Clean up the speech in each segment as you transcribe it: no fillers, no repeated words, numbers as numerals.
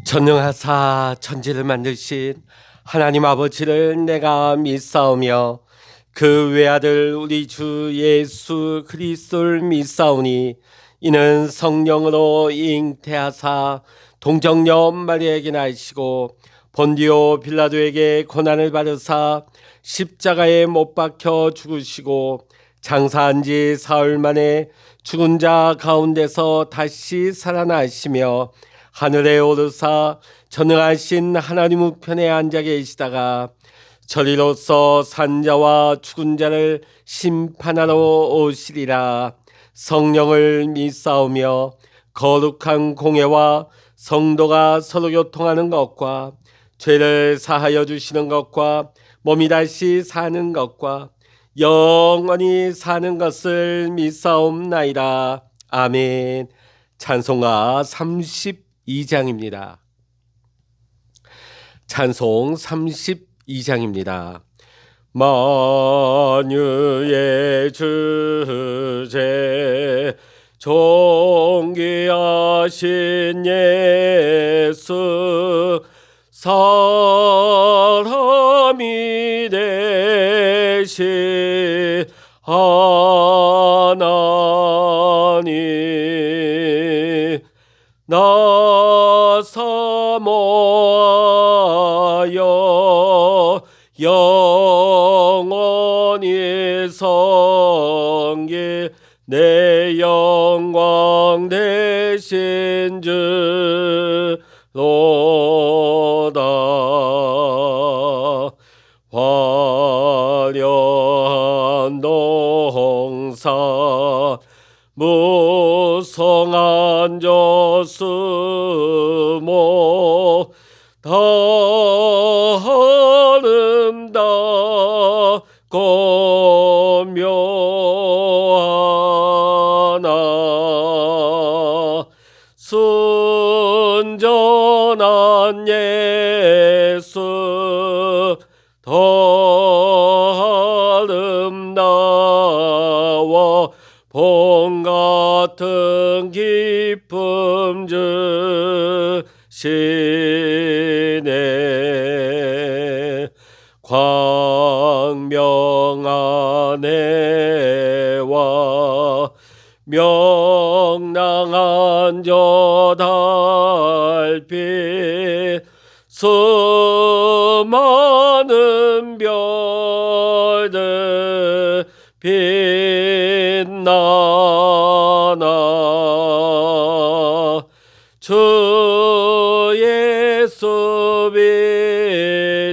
전능하사 천지를 만드신 하나님 아버지를 내가 믿사오며 그 외아들 우리 주 예수 그리스도를 믿사오니 이는 성령으로 잉태하사 동정녀 마리아에게 나시고 본디오 빌라도에게 고난을 받으사 십자가에 못 박혀 죽으시고 장사한 지 사흘 만에 죽은 자 가운데서 다시 살아나시며 하늘에 오르사 전능하신 하나님 우편에 앉아 계시다가 저리로서 산자와 죽은 자를 심판하러 오시리라. 성령을 믿사오며 거룩한 공회와 성도가 서로 교통하는 것과 죄를 사하여 주시는 것과 몸이 다시 사는 것과 영원히 사는 것을 믿사옵나이다. 아멘. 찬송가 32장입니다. 찬송 32장입니다. 만유의 주제 존귀하신 예수 사람이 되신 하나님 나 사모하여 영원히 섬기 내 영광 되신 주로다. 화려한 동산 무성한 저수모 다 아름답고 묘하나 순전한 예수 더 아름다워 봄 같은 기쁨 주시네. 광명한 해와 명랑한 저 달빛 수많은 별들 빛나나 주 예수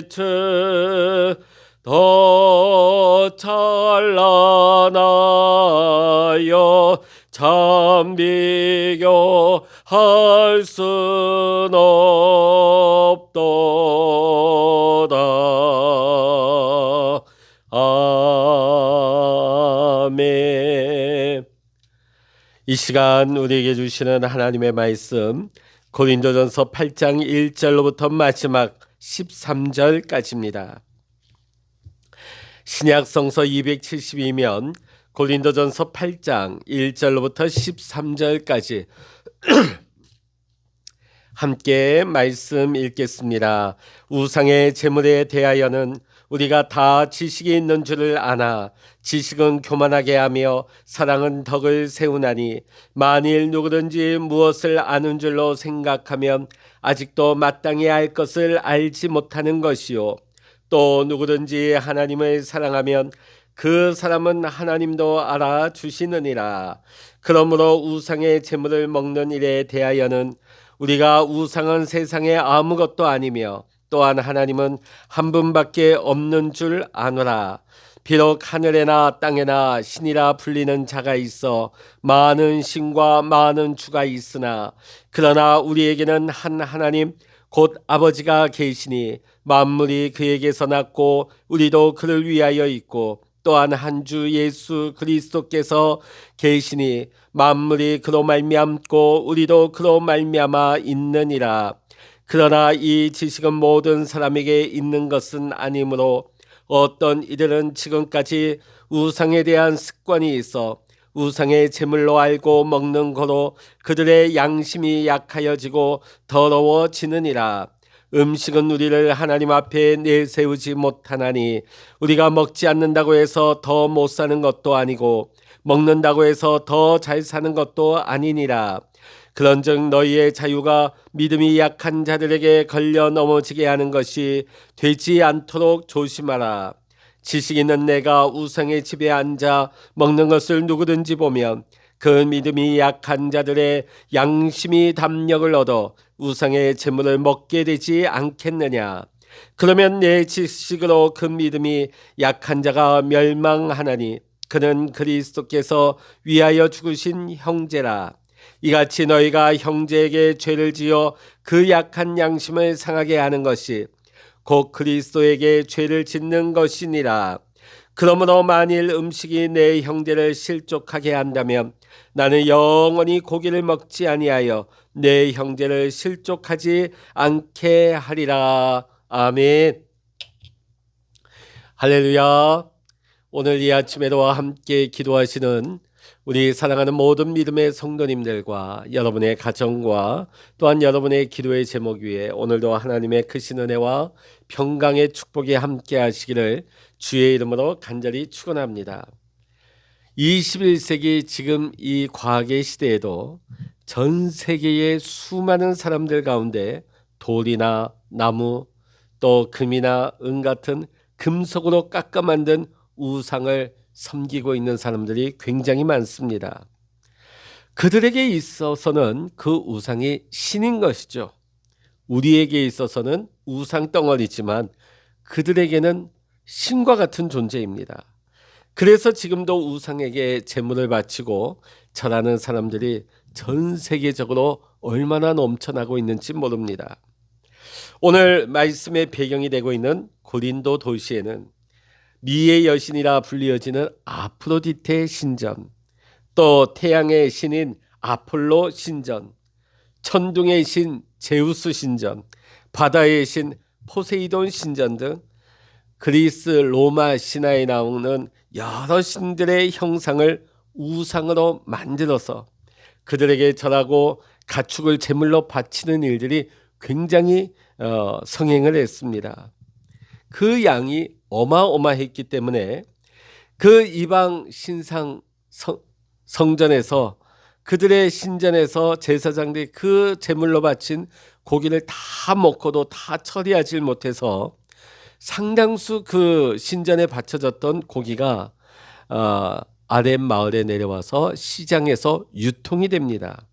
빛은 더 찬란하여 참 비교할 순 없도다. 아멘. 이 시간 우리에게 주시는 하나님의 말씀 고린도전서 8장 1절로부터 마지막 13절까지입니다. 신약 성서 272면 고린도전서 8장 1절로부터 13절까지 함께 말씀 읽겠습니다. 우상의 제물에 대하여는 우리가 다 지식이 있는 줄을 아나 지식은 교만하게 하며 사랑은 덕을 세우나니 만일 누구든지 무엇을 아는 줄로 생각하면 아직도 마땅히 알 것을 알지 못하는 것이요 또 누구든지 하나님을 사랑하면 그 사람은 하나님도 알아주시느니라. 그러므로 우상의 제물을 먹는 일에 대하여는 우리가 우상은 세상에 아무것도 아니며 또한 하나님은 한 분밖에 없는 줄 아노라. 비록 하늘에나 땅에나 신이라 불리는 자가 있어 많은 신과 많은 주가 있으나 그러나 우리에게는 한 하나님 곧 아버지가 계시니 만물이 그에게서 났고 우리도 그를 위하여 있고 또한 한 주 예수 그리스도께서 계시니 만물이 그로 말미암고 우리도 그로 말미암아 있느니라. 그러나 이 지식은 모든 사람에게 있는 것은 아니므로 어떤 이들은 지금까지 우상에 대한 습관이 있어 우상의 제물로 알고 먹는 거로 그들의 양심이 약하여지고 더러워지느니라. 음식은 우리를 하나님 앞에 내세우지 못하나니 우리가 먹지 않는다고 해서 더 못 사는 것도 아니고 먹는다고 해서 더 잘 사는 것도 아니니라. 그런즉 너희의 자유가 믿음이 약한 자들에게 걸려 넘어지게 하는 것이 되지 않도록 조심하라. 지식 있는 내가 우상의 집에 앉아 먹는 것을 누구든지 보면 그 믿음이 약한 자들의 양심이 담력을 얻어 우상의 제물을 먹게 되지 않겠느냐. 그러면 내 지식으로 그 믿음이 약한 자가 멸망하나니 그는 그리스도께서 위하여 죽으신 형제라. 이같이 너희가 형제에게 죄를 지어 그 약한 양심을 상하게 하는 것이 곧 그리스도에게 죄를 짓는 것이니라. 그러므로 만일 음식이 내 형제를 실족하게 한다면 나는 영원히 고기를 먹지 아니하여 내 형제를 실족하지 않게 하리라. 아멘. 할렐루야. 오늘 이 아침에도 함께 기도하시는 우리 사랑하는 모든 믿음의 성도님들과 여러분의 가정과 또한 여러분의 기도의 제목 위에 오늘도 하나님의 크신 은혜와 평강의 축복이 함께 하시기를 주의 이름으로 간절히 축원합니다. 21세기 지금 이 과학의 시대에도 전 세계의 수많은 사람들 가운데 돌이나 나무 또 금이나 은 같은 금속으로 깎아 만든 우상을 섬기고 있는 사람들이 굉장히 많습니다. 그들에게 있어서는 그 우상이 신인 것이죠. 우리에게 있어서는 우상 덩어리지만 그들에게는 신과 같은 존재입니다. 그래서 지금도 우상에게 제물을 바치고 절하는 사람들이 전 세계적으로 얼마나 넘쳐나고 있는지 모릅니다. 오늘 말씀의 배경이 되고 있는 고린도 도시에는 미의 여신이라 불리어지는 아프로디테 신전, 또 태양의 신인 아폴로 신전, 천둥의 신 제우스 신전, 바다의 신 포세이돈 신전 등 그리스 로마 신화에 나오는 여러 신들의 형상을 우상으로 만들어서 그들에게 절하고 가축을 제물로 바치는 일들이 굉장히 성행을 했습니다. 그 양이 어마어마했기 때문에 그 이방 신상 성전에서 그들의 신전에서 제사장들이 그 제물로 바친 고기를 다 먹고도 다 처리하지 못해서 상당수 그 신전에 바쳐졌던 고기가 아랫 마을에 내려와서 시장에서 유통이 됩니다.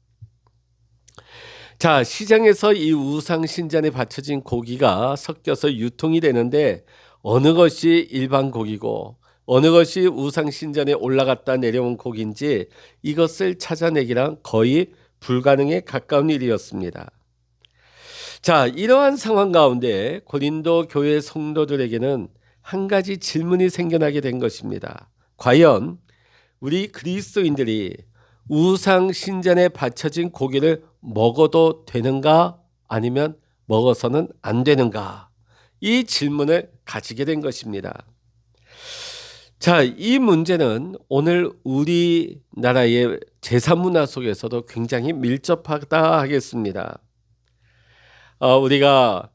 자, 시장에서 이 우상 신전에 바쳐진 고기가 섞여서 유통이 되는데 어느 것이 일반 고기고 어느 것이 우상 신전에 올라갔다 내려온 고기인지 이것을 찾아내기란 거의 불가능에 가까운 일이었습니다. 자, 이러한 상황 가운데 고린도 교회 성도들에게는 한 가지 질문이 생겨나게 된 것입니다. 과연 우리 그리스도인들이 우상 신전에 바쳐진 고기를 먹어도 되는가 아니면 먹어서는 안 되는가? 이 질문을 가지게 된 것입니다. 자, 이 문제는 오늘 우리나라의 제사 문화 속에서도 굉장히 밀접하다 하겠습니다. 우리가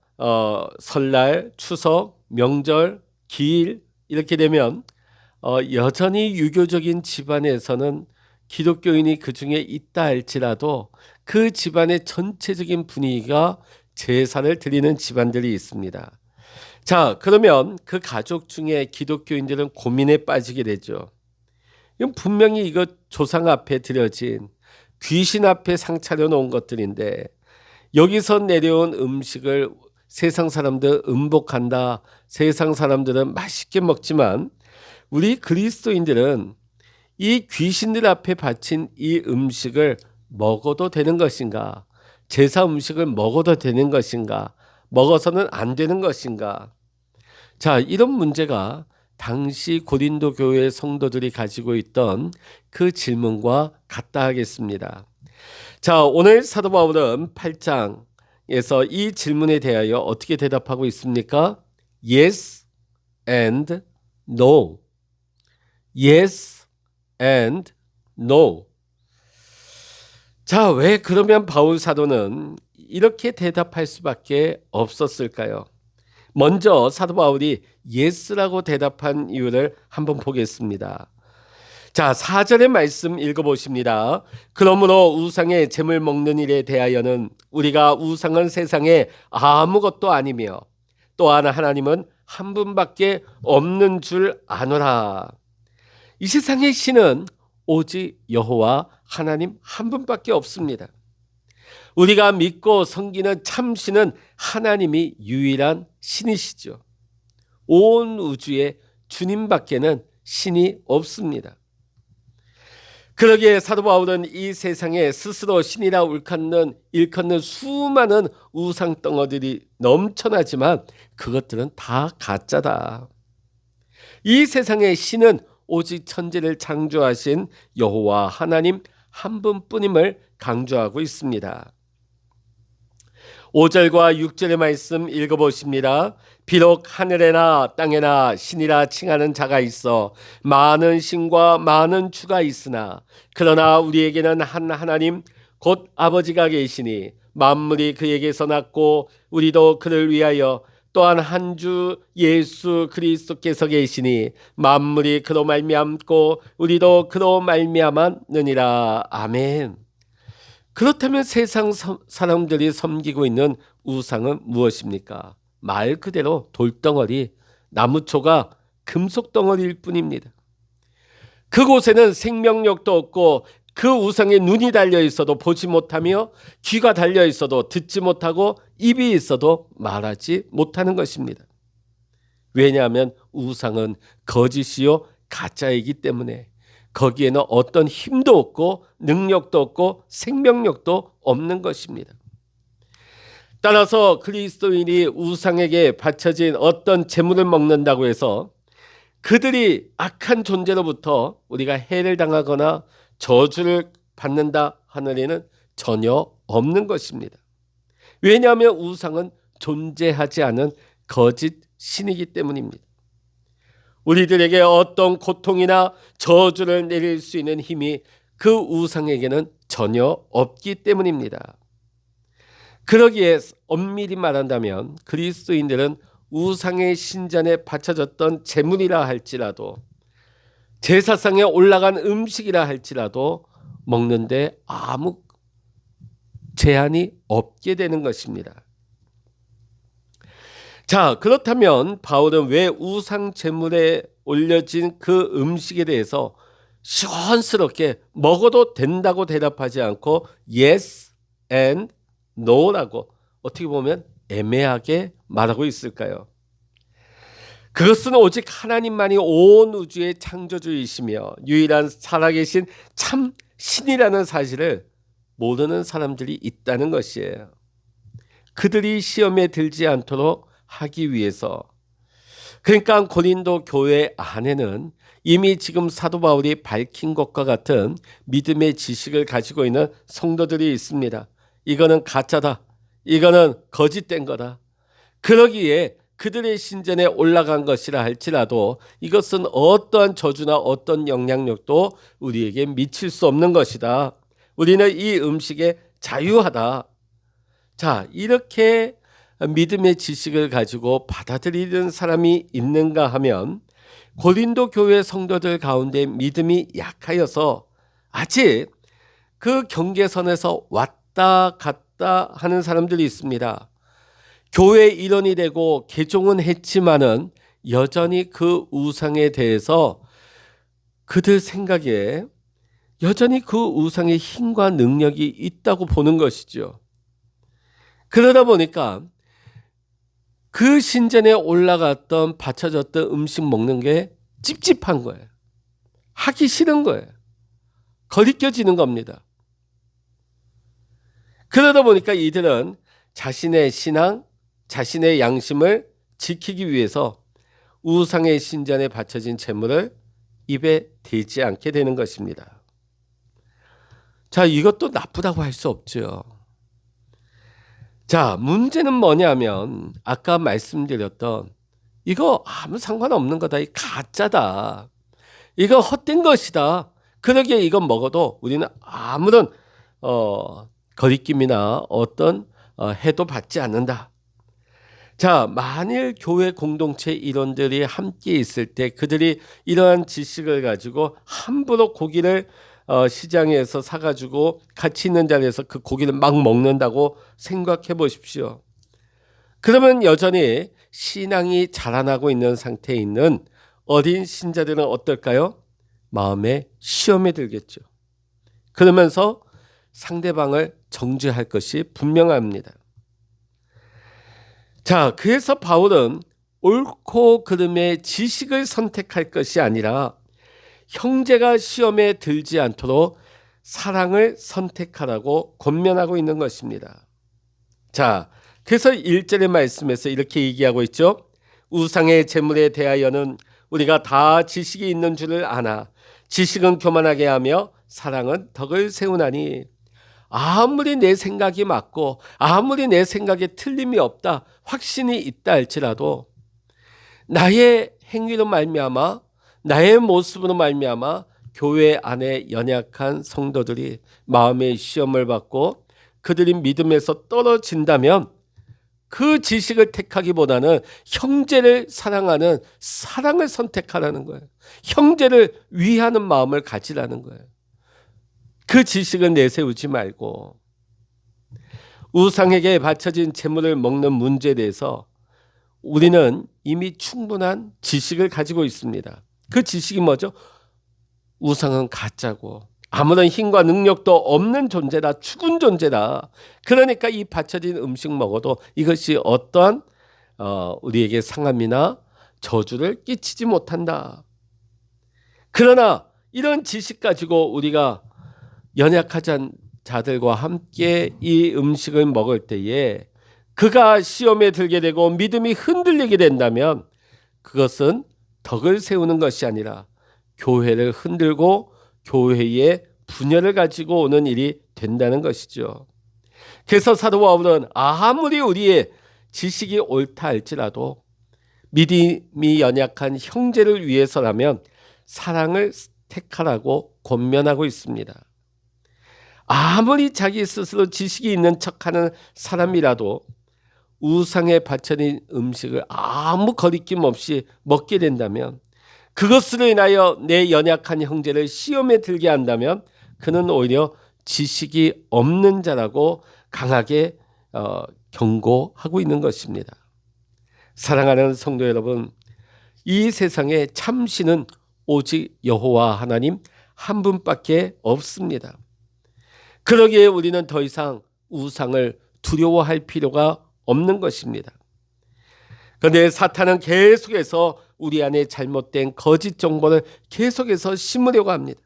설날, 추석, 명절, 기일 이렇게 되면 여전히 유교적인 집안에서는 기독교인이 그 중에 있다 할지라도 그 집안의 전체적인 분위기가 제사를 드리는 집안들이 있습니다. 자, 그러면 그 가족 중에 기독교인들은 고민에 빠지게 되죠. 이건 분명히 이거 조상 앞에 드려진 귀신 앞에 상 차려놓은 것들인데 여기서 내려온 음식을 세상 사람들 음복한다. 세상 사람들은 맛있게 먹지만 우리 그리스도인들은 이 귀신들 앞에 바친 이 음식을 먹어도 되는 것인가? 제사 음식을 먹어도 되는 것인가? 먹어서는 안 되는 것인가? 자, 이런 문제가 당시 고린도 교회 성도들이 가지고 있던 그 질문과 같다 하겠습니다. 자, 오늘 사도 바울은 8장에서 이 질문에 대하여 어떻게 대답하고 있습니까? Yes and no. Yes and No. 자, 왜 그러면 바울 사도는 이렇게 대답할 수밖에 없었을까요? 먼저 사도 바울이 yes라고 대답한 이유를 한번 보겠습니다. 자, 4절의 말씀 읽어보십니다. 그러므로 우상의 잼을 먹는 일에 대하여는 우리가 우상은 세상에 아무것도 아니며 또한 하나님은 한 분밖에 없는 줄 아노라. 이 세상의 신은 오직 여호와 하나님 한 분밖에 없습니다. 우리가 믿고 섬기는 참 신은 하나님이 유일한 신이시죠. 온 우주에 주님밖에는 신이 없습니다. 그러기에 사도 바울은 이 세상에 스스로 신이라 일컫는 수많은 우상 덩어들이 넘쳐나지만 그것들은 다 가짜다. 이 세상의 신은 오직 천지를 창조하신 여호와 하나님 한 분뿐임을 강조하고 있습니다. 5절과 6절의 말씀 읽어보십니다. 비록 하늘에나 땅에나 신이라 칭하는 자가 있어 많은 신과 많은 주가 있으나 그러나 우리에게는 한 하나님 곧 아버지가 계시니 만물이 그에게서 났고 우리도 그를 위하여 또한 한 주 예수 그리스도께서 계시니 만물이 그로 말미암고 우리도 그로 말미암았느니라. 아멘. 그렇다면 세상 사람들이 섬기고 있는 우상은 무엇입니까? 말 그대로 돌덩어리, 나무초가 금속덩어리일 뿐입니다. 그곳에는 생명력도 없고 그 우상에 눈이 달려 있어도 보지 못하며 귀가 달려 있어도 듣지 못하고 입이 있어도 말하지 못하는 것입니다. 왜냐하면 우상은 거짓이요 가짜이기 때문에 거기에는 어떤 힘도 없고 능력도 없고 생명력도 없는 것입니다. 따라서 그리스도인이 우상에게 바쳐진 어떤 재물을 먹는다고 해서 그들이 악한 존재로부터 우리가 해를 당하거나 저주를 받는다 하는 일은 전혀 없는 것입니다. 왜냐하면 우상은 존재하지 않은 거짓 신이기 때문입니다. 우리들에게 어떤 고통이나 저주를 내릴 수 있는 힘이 그 우상에게는 전혀 없기 때문입니다. 그러기에 엄밀히 말한다면 그리스도인들은 우상의 신전에 바쳐졌던 제물이라 할지라도 제사상에 올라간 음식이라 할지라도 먹는데 아무 제한이 없게 되는 것입니다. 자, 그렇다면 바울은 왜 우상 제물에 올려진 그 음식에 대해서 시원스럽게 먹어도 된다고 대답하지 않고 yes and no라고 어떻게 보면 애매하게 말하고 있을까요? 그것은 오직 하나님만이 온 우주의 창조주이시며 유일한 살아계신 참 신이라는 사실을 모르는 사람들이 있다는 것이에요. 그들이 시험에 들지 않도록 하기 위해서. 그러니까 고린도 교회 안에는 이미 지금 사도 바울이 밝힌 것과 같은 믿음의 지식을 가지고 있는 성도들이 있습니다. 이거는 가짜다. 이거는 거짓된 거다. 그러기에 그들의 신전에 올라간 것이라 할지라도 이것은 어떠한 저주나 어떤 영향력도 우리에게 미칠 수 없는 것이다. 우리는 이 음식에 자유하다. 자, 이렇게 믿음의 지식을 가지고 받아들이는 사람이 있는가 하면 고린도 교회 성도들 가운데 믿음이 약하여서 아직 그 경계선에서 왔다 갔다 하는 사람들이 있습니다. 교회 일원이 되고 개종은 했지만은 여전히 그 우상에 대해서 그들 생각에 여전히 그 우상의 힘과 능력이 있다고 보는 것이죠. 그러다 보니까 그 신전에 올라갔던 바쳐졌던 음식 먹는 게 찝찝한 거예요. 하기 싫은 거예요. 거리껴지는 겁니다. 그러다 보니까 이들은 자신의 신앙, 자신의 양심을 지키기 위해서 우상의 신전에 바쳐진 재물을 입에 대지 않게 되는 것입니다. 자, 이것도 나쁘다고 할 수 없죠. 자, 문제는 뭐냐면 아까 말씀드렸던 이거 아무 상관없는 거다. 이 가짜다. 이거 헛된 것이다. 그러기에 이건 먹어도 우리는 아무런 거리낌이나 어떤 해도 받지 않는다. 자, 만일 교회 공동체 일원들이 함께 있을 때 그들이 이러한 지식을 가지고 함부로 고기를 시장에서 사가지고 같이 있는 자리에서 그 고기를 막 먹는다고 생각해 보십시오. 그러면 여전히 신앙이 자라나고 있는 상태에 있는 어린 신자들은 어떨까요? 마음에 시험에 들겠죠. 그러면서 상대방을 정죄할 것이 분명합니다. 자, 그래서 바울은 옳고 그름의 지식을 선택할 것이 아니라 형제가 시험에 들지 않도록 사랑을 선택하라고 권면하고 있는 것입니다. 자, 그래서 1절의 말씀에서 이렇게 얘기하고 있죠. 우상의 재물에 대하여는 우리가 다 지식이 있는 줄을 아나 지식은 교만하게 하며 사랑은 덕을 세우나니. 아무리 내 생각이 맞고 아무리 내 생각에 틀림이 없다, 확신이 있다 할지라도 나의 행위로 말미암아 나의 모습으로 말미암아 교회 안에 연약한 성도들이 마음의 시험을 받고 그들이 믿음에서 떨어진다면 그 지식을 택하기보다는 형제를 사랑하는 사랑을 선택하라는 거예요. 형제를 위하는 마음을 가지라는 거예요. 그 지식을 내세우지 말고. 우상에게 바쳐진 재물을 먹는 문제에 대해서 우리는 이미 충분한 지식을 가지고 있습니다. 그 지식이 뭐죠? 우상은 가짜고 아무런 힘과 능력도 없는 존재다, 죽은 존재다. 그러니까 이 바쳐진 음식 먹어도 이것이 어떠한 우리에게 상함이나 저주를 끼치지 못한다. 그러나 이런 지식 가지고 우리가 연약한 자들과 함께 이 음식을 먹을 때에 그가 시험에 들게 되고 믿음이 흔들리게 된다면 그것은 덕을 세우는 것이 아니라 교회를 흔들고 교회의 분열을 가지고 오는 일이 된다는 것이죠. 그래서 사도 바울은 아무리 우리의 지식이 옳다 할지라도 믿음이 연약한 형제를 위해서라면 사랑을 택하라고 권면하고 있습니다. 아무리 자기 스스로 지식이 있는 척하는 사람이라도 우상에 바쳐진 음식을 아무 거리낌 없이 먹게 된다면, 그것으로 인하여 내 연약한 형제를 시험에 들게 한다면 그는 오히려 지식이 없는 자라고 강하게 경고하고 있는 것입니다. 사랑하는 성도 여러분, 이 세상에 참신은 오직 여호와 하나님 한 분밖에 없습니다. 그러기에 우리는 더 이상 우상을 두려워할 필요가 없는 것입니다. 그런데 사탄은 계속해서 우리 안에 잘못된 거짓 정보를 계속해서 심으려고 합니다.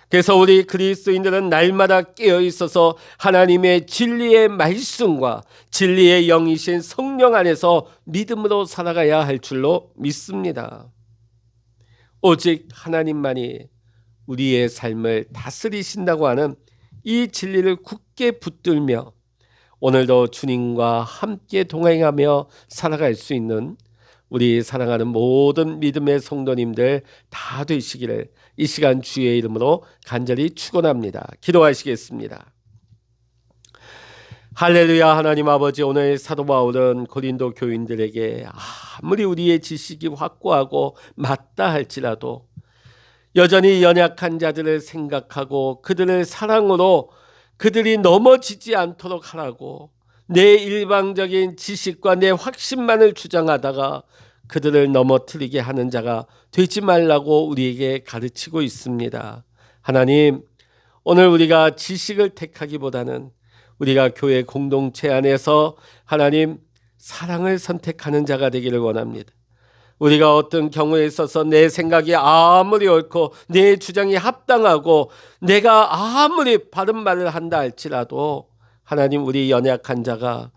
그래서 우리 그리스도인들은 날마다 깨어 있어서 하나님의 진리의 말씀과 진리의 영이신 성령 안에서 믿음으로 살아가야 할 줄로 믿습니다. 오직 하나님만이 우리의 삶을 다스리신다고 하는 이 진리를 굳게 붙들며 오늘도 주님과 함께 동행하며 살아갈 수 있는 우리 사랑하는 모든 믿음의 성도님들 다 되시기를 이 시간 주의 이름으로 간절히 축원합니다. 기도하시겠습니다. 할렐루야. 하나님 아버지, 오늘 사도 바울은 고린도 교인들에게 아무리 우리의 지식이 확고하고 맞다 할지라도 여전히 연약한 자들을 생각하고 그들을 사랑으로 그들이 넘어지지 않도록 하라고 내 일방적인 지식과 내 확신만을 주장하다가 그들을 넘어뜨리게 하는 자가 되지 말라고 우리에게 가르치고 있습니다. 하나님, 오늘 우리가 지식을 택하기보다는 우리가 교회 공동체 안에서 하나님 사랑을 선택하는 자가 되기를 원합니다. 우리가 어떤 경우에 있어서 내 생각이 아무리 옳고 내 주장이 합당하고 내가 아무리 바른 말을 한다 할지라도 하나님, 우리 연약한 자가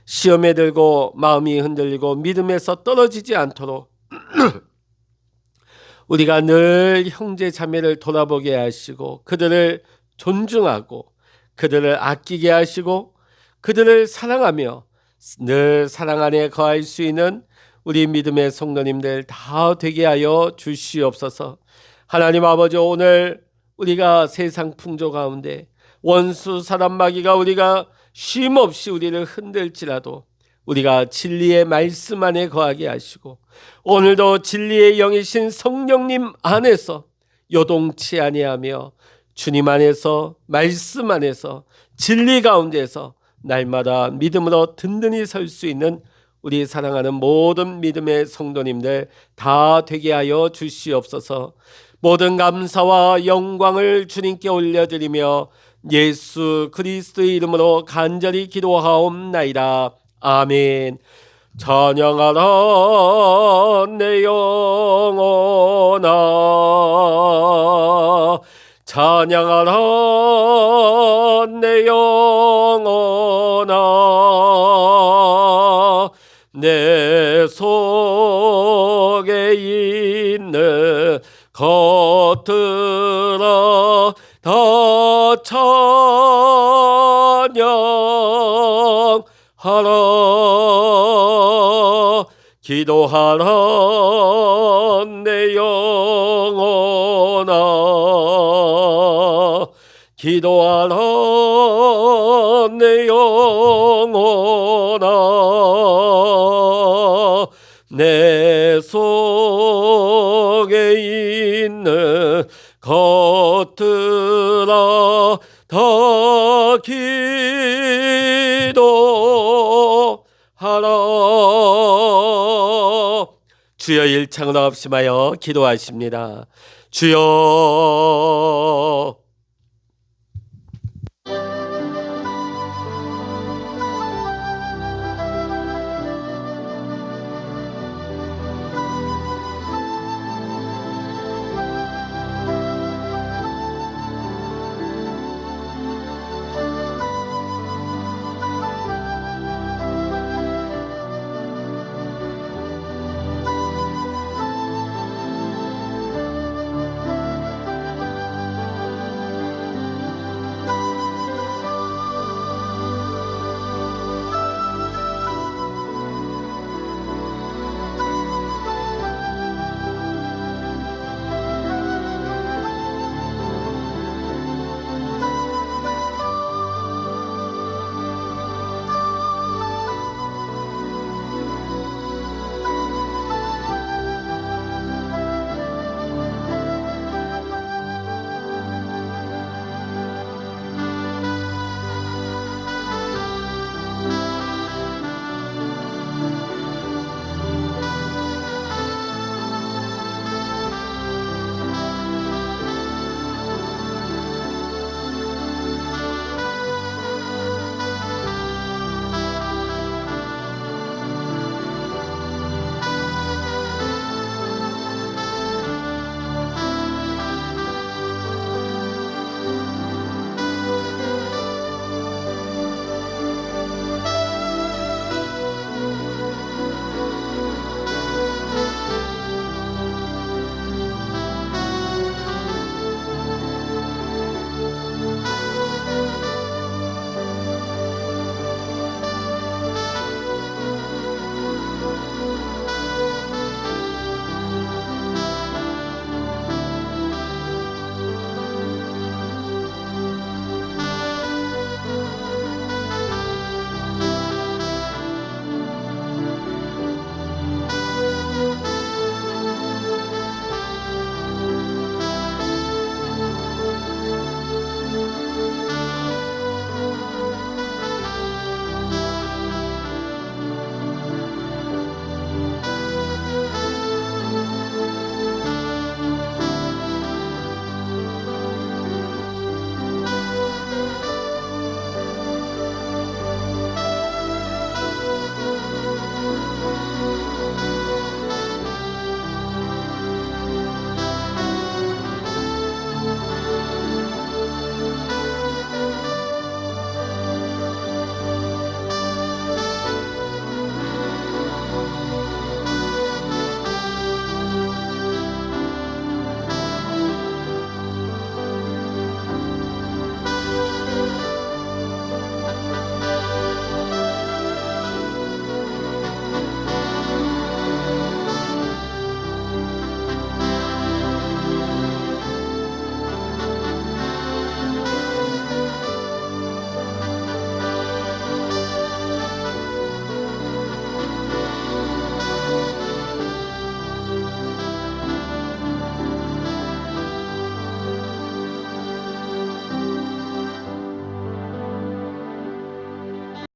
시험에 들고 마음이 흔들리고 믿음에서 떨어지지 않도록 우리가 늘 형제 자매를 돌아보게 하시고 그들을 존중하고 그들을 아끼게 하시고 그들을 사랑하며 늘 사랑 안에 거할 수 있는 우리 믿음의 성도님들 다 되게 하여 주시옵소서. 하나님 아버지, 오늘 우리가 세상 풍조 가운데 원수 사람 마귀가 우리가 쉼없이 우리를 흔들지라도 우리가 진리의 말씀 안에 거하게 하시고 오늘도 진리의 영이신 성령님 안에서 요동치 아니하며 주님 안에서 말씀 안에서 진리 가운데서 날마다 믿음으로 든든히 설 수 있는 우리 사랑하는 모든 믿음의 성도님들 다 되게 하여 주시옵소서. 모든 감사와 영광을 주님께 올려드리며 예수 그리스도의 이름으로 간절히 기도하옵나이다. 아멘. 찬양하라 내 영혼아, 찬양하라 내 영혼아, 내 속에 있는 것들아 다 찬양하라. 기도하라 내 영혼아, 기도하라 내 영혼아, 내 속에 있는 것들아 다 기도하라. 주여 일창을 없음하여 기도하십니다. 주여